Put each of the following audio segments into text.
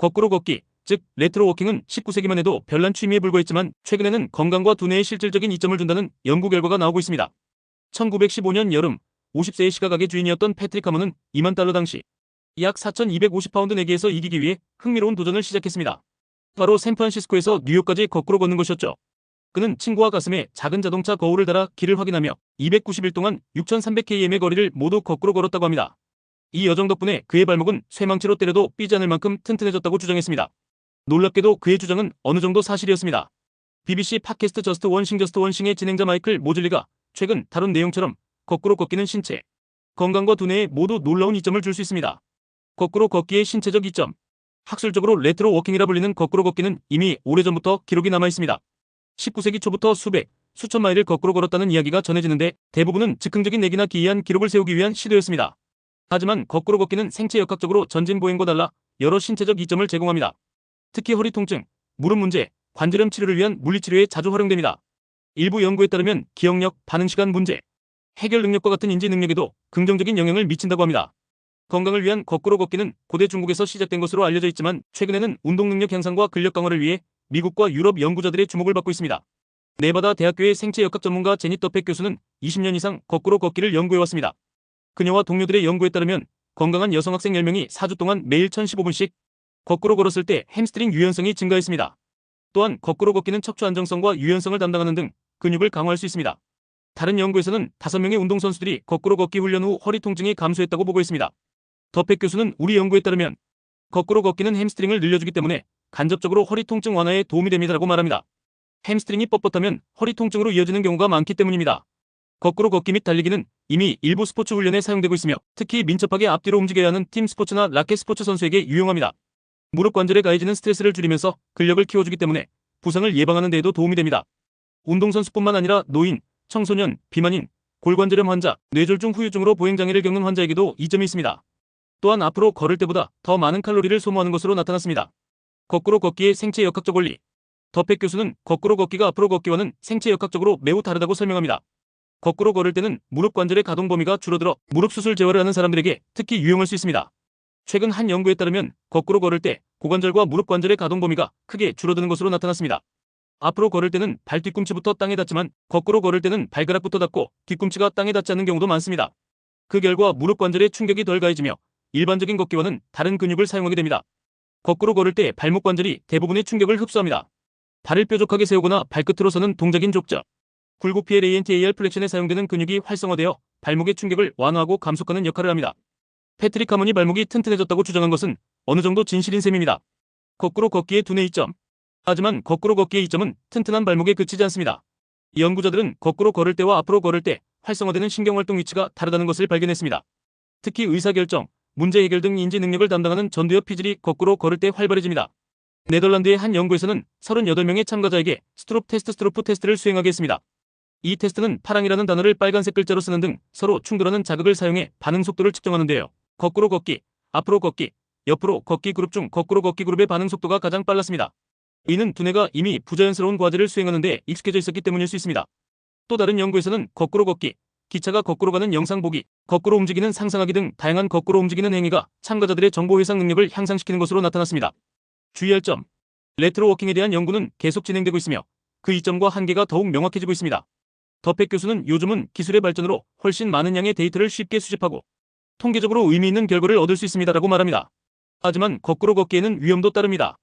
거꾸로 걷기, 즉 레트로 워킹은 19세기만 해도 별난 취미에 불과했지만 최근에는 건강과 두뇌에 실질적인 이점을 준다는 연구 결과가 나오고 있습니다. 1915년 여름 50세의 시가가게 주인이었던 패트릭 하먼은 $20,000 당시 약 4,250파운드 내기에서 이기기 위해 흥미로운 도전을 시작했습니다. 바로 샌프란시스코에서 뉴욕까지 거꾸로 걷는 것이었죠. 그는 친구와 가슴에 작은 자동차 거울을 달아 길을 확인하며 290일 동안 6,300km의 거리를 모두 거꾸로 걸었다고 합니다. 이 여정 덕분에 그의 발목은 쇠망치로 때려도 삐지 않을 만큼 튼튼해졌다고 주장했습니다. 놀랍게도 그의 주장은 어느 정도 사실이었습니다. BBC 팟캐스트 저스트 원싱의 진행자 마이클 모즐리가 최근 다룬 내용처럼 거꾸로 걷기는 신체, 건강과 두뇌에 모두 놀라운 이점을 줄 수 있습니다. 거꾸로 걷기의 신체적 이점. 학술적으로 레트로 워킹이라 불리는 거꾸로 걷기는 이미 오래전부터 기록이 남아 있습니다. 19세기 초부터 수천 마일을 거꾸로 걸었다는 이야기가 전해지는데 대부분은 즉흥적인 내기나 기이한 기록을 세우기 위한 시도였습니다. 하지만 거꾸로 걷기는 생체 역학적으로 전진 보행과 달라 여러 신체적 이점을 제공합니다. 특히 허리 통증, 무릎 문제, 관절염 치료를 위한 물리치료에 자주 활용됩니다. 일부 연구에 따르면 기억력, 반응시간 문제, 해결 능력과 같은 인지 능력에도 긍정적인 영향을 미친다고 합니다. 건강을 위한 거꾸로 걷기는 고대 중국에서 시작된 것으로 알려져 있지만 최근에는 운동 능력 향상과 근력 강화를 위해 미국과 유럽 연구자들의 주목을 받고 있습니다. 네바다 대학교의 생체 역학 전문가 제닛 더펙 교수는 20년 이상 거꾸로 걷기를 연구해왔습니다. 그녀와 동료들의 연구에 따르면 건강한 여성 학생 10명이 4주 동안 매일 1,015분씩 거꾸로 걸었을 때 햄스트링 유연성이 증가했습니다. 또한 거꾸로 걷기는 척추 안정성과 유연성을 담당하는 등 근육을 강화할 수 있습니다. 다른 연구에서는 5명의 운동선수들이 거꾸로 걷기 훈련 후 허리 통증이 감소했다고 보고했습니다. 더펙 교수는 우리 연구에 따르면 거꾸로 걷기는 햄스트링을 늘려주기 때문에 간접적으로 허리 통증 완화에 도움이 됩니다라고 말합니다. 햄스트링이 뻣뻣하면 허리 통증으로 이어지는 경우가 많기 때문입니다. 거꾸로 걷기 및 달리기는 이미 일부 스포츠 훈련에 사용되고 있으며 특히 민첩하게 앞뒤로 움직여야 하는 팀 스포츠나 라켓 스포츠 선수에게 유용합니다. 무릎 관절에 가해지는 스트레스를 줄이면서 근력을 키워주기 때문에 부상을 예방하는 데에도 도움이 됩니다. 운동선수뿐만 아니라 노인, 청소년, 비만인, 골관절염 환자, 뇌졸중 후유증으로 보행장애를 겪는 환자에게도 이점이 있습니다. 또한 앞으로 걸을 때보다 더 많은 칼로리를 소모하는 것으로 나타났습니다. 거꾸로 걷기의 생체 역학적 원리. 더펙 교수는 거꾸로 걷기가 앞으로 걷기와는 생체 역학적으로 매우 다르다고 설명합니다. 거꾸로 걸을 때는 무릎 관절의 가동 범위가 줄어들어 무릎 수술 재활을 하는 사람들에게 특히 유용할 수 있습니다. 최근 한 연구에 따르면 거꾸로 걸을 때 고관절과 무릎 관절의 가동 범위가 크게 줄어드는 것으로 나타났습니다. 앞으로 걸을 때는 발 뒤꿈치부터 땅에 닿지만 거꾸로 걸을 때는 발가락부터 닿고 뒤꿈치가 땅에 닿지 않는 경우도 많습니다. 그 결과 무릎 관절에 충격이 덜 가해지며 일반적인 걷기와는 다른 근육을 사용하게 됩니다. 거꾸로 걸을 때 발목 관절이 대부분의 충격을 흡수합니다. 발을 뾰족하게 세우거나 발끝으로 서는 동작인 족저, 굴곡피엘 ANTAR 플렉션에 사용되는 근육이 활성화되어 발목의 충격을 완화하고 감속하는 역할을 합니다. 패트릭 하먼이 발목이 튼튼해졌다고 주장한 것은 어느 정도 진실인 셈입니다. 거꾸로 걷기의 두뇌 이점. 하지만 거꾸로 걷기의 이점은 튼튼한 발목에 그치지 않습니다. 연구자들은 거꾸로 걸을 때와 앞으로 걸을 때 활성화되는 신경활동 위치가 다르다는 것을 발견했습니다. 특히 의사결정, 문제 해결 등 인지 능력을 담당하는 전두엽 피질이 거꾸로 걸을 때 활발해집니다. 네덜란드의 한 연구에서는 38명의 참가자에게 스트롭 테스트스트로프 테스트를 수행하게 했습니다. 이 테스트는 파랑이라는 단어를 빨간색 글자로 쓰는 등 서로 충돌하는 자극을 사용해 반응 속도를 측정하는데요. 거꾸로 걷기, 앞으로 걷기, 옆으로 걷기 그룹 중 거꾸로 걷기 그룹의 반응 속도가 가장 빨랐습니다. 이는 두뇌가 이미 부자연스러운 과제를 수행하는 데 익숙해져 있었기 때문일 수 있습니다. 또 다른 연구에서는 거꾸로 걷기, 기차가 거꾸로 가는 영상 보기, 거꾸로 움직이는 상상하기 등 다양한 거꾸로 움직이는 행위가 참가자들의 정보 회상 능력을 향상시키는 것으로 나타났습니다. 주의할 점. 레트로 워킹에 대한 연구는 계속 진행되고 있으며 그 이점과 한계가 더욱 명확해지고 있습니다. 더펙 교수는 요즘은 기술의 발전으로 훨씬 많은 양의 데이터를 쉽게 수집하고 통계적으로 의미 있는 결과를 얻을 수 있습니다라고 말합니다. 하지만 거꾸로 걷기에는 위험도 따릅니다.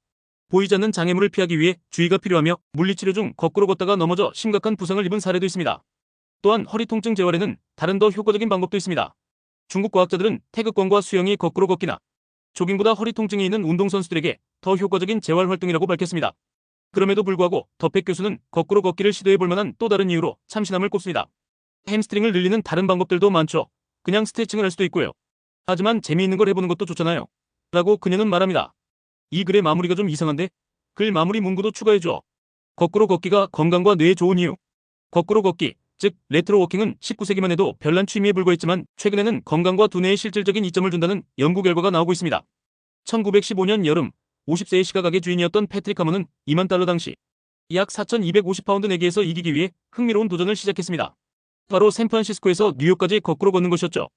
보이지 않는 장애물을 피하기 위해 주의가 필요하며 물리치료 중 거꾸로 걷다가 넘어져 심각한 부상을 입은 사례도 있습니다. 또한 허리 통증 재활에는 다른 더 효과적인 방법도 있습니다. 중국 과학자들은 태극권과 수영이 거꾸로 걷기나 조깅보다 허리 통증이 있는 운동선수들에게 더 효과적인 재활 활동이라고 밝혔습니다. 그럼에도 불구하고 더펙 교수는 거꾸로 걷기를 시도해볼 만한 또 다른 이유로 참신함을 꼽습니다. 햄스트링을 늘리는 다른 방법들도 많죠. 그냥 스트레칭을 할 수도 있고요. 하지만 재미있는 걸 해보는 것도 좋잖아요. 라고 그녀는 말합니다. 이 글의 마무리가 좀 이상한데? 글 마무리 문구도 추가해줘. 거꾸로 걷기가 건강과 뇌에 좋은 이유. 거꾸로 걷기, 즉 레트로 워킹은 19세기만 해도 별난 취미에 불과했지만 최근에는 건강과 두뇌에 실질적인 이점을 준다는 연구 결과가 나오고 있습니다. 1915년 여름 50세의 시가가게 주인이었던 패트릭 하먼은 $20,000 당시 약 4,250파운드 내기에서 이기기 위해 흥미로운 도전을 시작했습니다. 바로 샌프란시스코에서 뉴욕까지 거꾸로 걷는 것이었죠.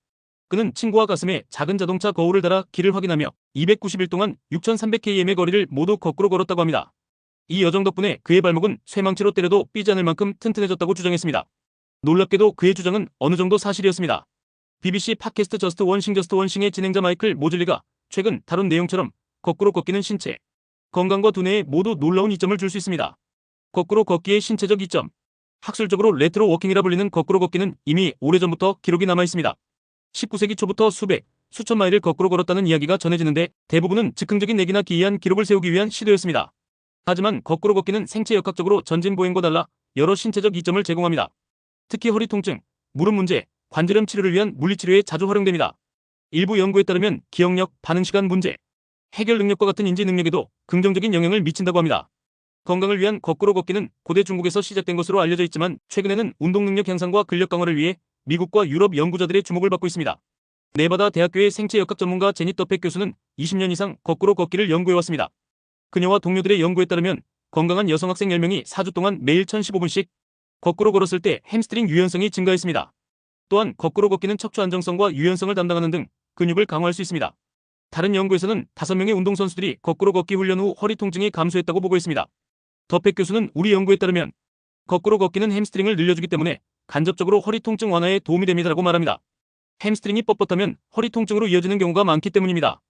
그는 친구와 가슴에 작은 자동차 거울을 달아 길을 확인하며 290일 동안 6,300km의 거리를 모두 거꾸로 걸었다고 합니다. 이 여정 덕분에 그의 발목은 쇠망치로 때려도 삐지 않을 만큼 튼튼해졌다고 주장했습니다. 놀랍게도 그의 주장은 어느 정도 사실이었습니다. BBC 팟캐스트 저스트 원싱의 진행자 마이클 모즐리가 최근 다룬 내용처럼 거꾸로 걷기는 신체, 건강과 두뇌에 모두 놀라운 이점을 줄 수 있습니다. 거꾸로 걷기의 신체적 이점. 학술적으로 레트로 워킹이라 불리는 거꾸로 걷기는 이미 오래전부터 기록이 남아 있습니다. 19세기 초부터 수백, 수천 마일을 거꾸로 걸었다는 이야기가 전해지는데 대부분은 즉흥적인 내기나 기이한 기록을 세우기 위한 시도였습니다. 하지만 거꾸로 걷기는 생체 역학적으로 전진 보행과 달라 여러 신체적 이점을 제공합니다. 특히 허리 통증, 무릎 문제, 관절염 치료를 위한 물리치료에 자주 활용됩니다. 일부 연구에 따르면 기억력, 반응시간 문제, 해결 능력과 같은 인지 능력에도 긍정적인 영향을 미친다고 합니다. 건강을 위한 거꾸로 걷기는 고대 중국에서 시작된 것으로 알려져 있지만 최근에는 운동 능력 향상과 근력 강화를 위해 미국과 유럽 연구자들의 주목을 받고 있습니다. 네바다 대학교의 생체 역학 전문가 제닛 더펙 교수는 20년 이상 거꾸로 걷기를 연구해왔습니다. 그녀와 동료들의 연구에 따르면 건강한 여성 학생 10명이 4주 동안 매일 1015분씩 거꾸로 걸었을 때 햄스트링 유연성이 증가했습니다. 또한 거꾸로 걷기는 척추 안정성과 유연성을 담당하는 등 근육을 강화할 수 있습니다. 다른 연구에서는 5명의 운동선수들이 거꾸로 걷기 훈련 후 허리 통증이 감소했다고 보고했습니다. 더펙 교수는 우리 연구에 따르면 거꾸로 걷기는 햄스트링을 늘려주기 때문에 간접적으로 허리 통증 완화에 도움이 됩니다라고 말합니다. 햄스트링이 뻣뻣하면 허리 통증으로 이어지는 경우가 많기 때문입니다.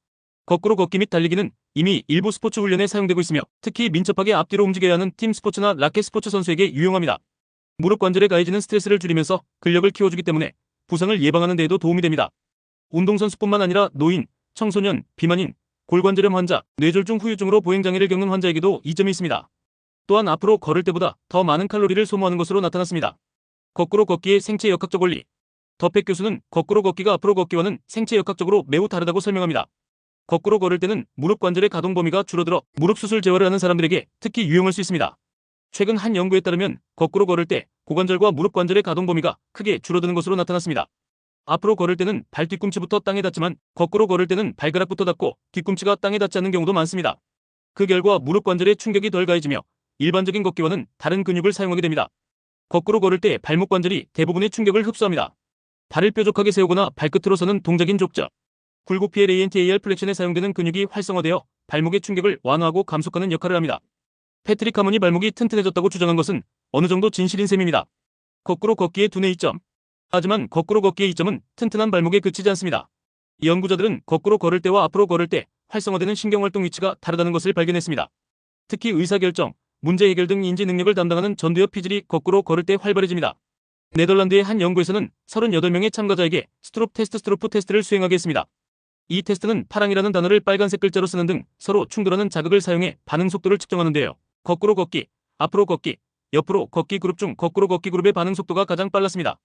거꾸로 걷기 및 달리기는 이미 일부 스포츠 훈련에 사용되고 있으며 특히 민첩하게 앞뒤로 움직여야 하는 팀 스포츠나 라켓 스포츠 선수에게 유용합니다. 무릎 관절에 가해지는 스트레스를 줄이면서 근력을 키워주기 때문에 부상을 예방하는 데에도 도움이 됩니다. 운동선수뿐만 아니라 노인, 청소년, 비만인, 골관절염 환자, 뇌졸중 후유증으로 보행장애를 겪는 환자에게도 이점이 있습니다. 또한 앞으로 걸을 때보다 더 많은 칼로리를 소모하는 것으로 나타났습니다. 거꾸로 걷기의 생체 역학적 원리. 더펙 교수는 거꾸로 걷기가 앞으로 걷기와는 생체 역학적으로 매우 다르다고 설명합니다. 거꾸로 걸을 때는 무릎 관절의 가동 범위가 줄어들어 무릎 수술 재활을 하는 사람들에게 특히 유용할 수 있습니다. 최근 한 연구에 따르면 거꾸로 걸을 때 고관절과 무릎 관절의 가동 범위가 크게 줄어드는 것으로 나타났습니다. 앞으로 걸을 때는 발 뒤꿈치부터 땅에 닿지만 거꾸로 걸을 때는 발가락부터 닿고 뒤꿈치가 땅에 닿지 않는 경우도 많습니다. 그 결과 무릎 관절에 충격이 덜 가해지며 일반적인 걷기와는 다른 근육을 사용하게 됩니다. 거꾸로 걸을 때 발목 관절이 대부분의 충격을 흡수합니다. 발을 뾰족하게 세우거나 발끝으로 서는 동작인 족저, 굴곡PLANTAR 플렉션에 사용되는 근육이 활성화되어 발목의 충격을 완화하고 감속하는 역할을 합니다. 패트릭 하먼이 발목이 튼튼해졌다고 주장한 것은 어느 정도 진실인 셈입니다. 거꾸로 걷기의 두뇌 이점. 하지만 거꾸로 걷기의 이점은 튼튼한 발목에 그치지 않습니다. 연구자들은 거꾸로 걸을 때와 앞으로 걸을 때 활성화되는 신경활동 위치가 다르다는 것을 발견했습니다. 특히 의사결정, 문제 해결 등 인지 능력을 담당하는 전두엽 피질이 거꾸로 걸을 때 활발해집니다. 네덜란드의 한 연구에서는 38명의 참가자에게 스트롭 테스트 스트로프 테스트를 수행하게 했습니다. 이 테스트는 파랑이라는 단어를 빨간색 글자로 쓰는 등 서로 충돌하는 자극을 사용해 반응 속도를 측정하는데요. 거꾸로 걷기, 앞으로 걷기, 옆으로 걷기 그룹 중 거꾸로 걷기 그룹의 반응 속도가 가장 빨랐습니다.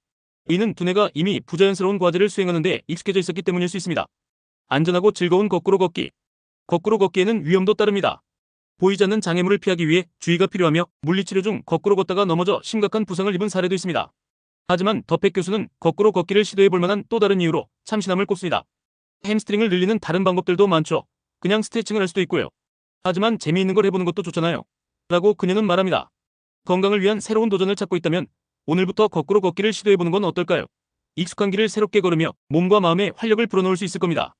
이는 두뇌가 이미 부자연스러운 과제를 수행하는 데 익숙해져 있었기 때문일 수 있습니다. 안전하고 즐거운 거꾸로 걷기. 거꾸로 걷기에는 위험도 따릅니다. 보이지 않는 장애물을 피하기 위해 주의가 필요하며 물리치료 중 거꾸로 걷다가 넘어져 심각한 부상을 입은 사례도 있습니다. 하지만 더펙 교수는 거꾸로 걷기를 시도해볼 만한 또 다른 이유로 참신함을 꼽습니다. 햄스트링을 늘리는 다른 방법들도 많죠. 그냥 스트레칭을 할 수도 있고요. 하지만 재미있는 걸 해보는 것도 좋잖아요. 라고 그녀는 말합니다. 건강을 위한 새로운 도전을 찾고 있다면 오늘부터 거꾸로 걷기를 시도해보는 건 어떨까요? 익숙한 길을 새롭게 걸으며 몸과 마음의 활력을 불어넣을 수 있을 겁니다.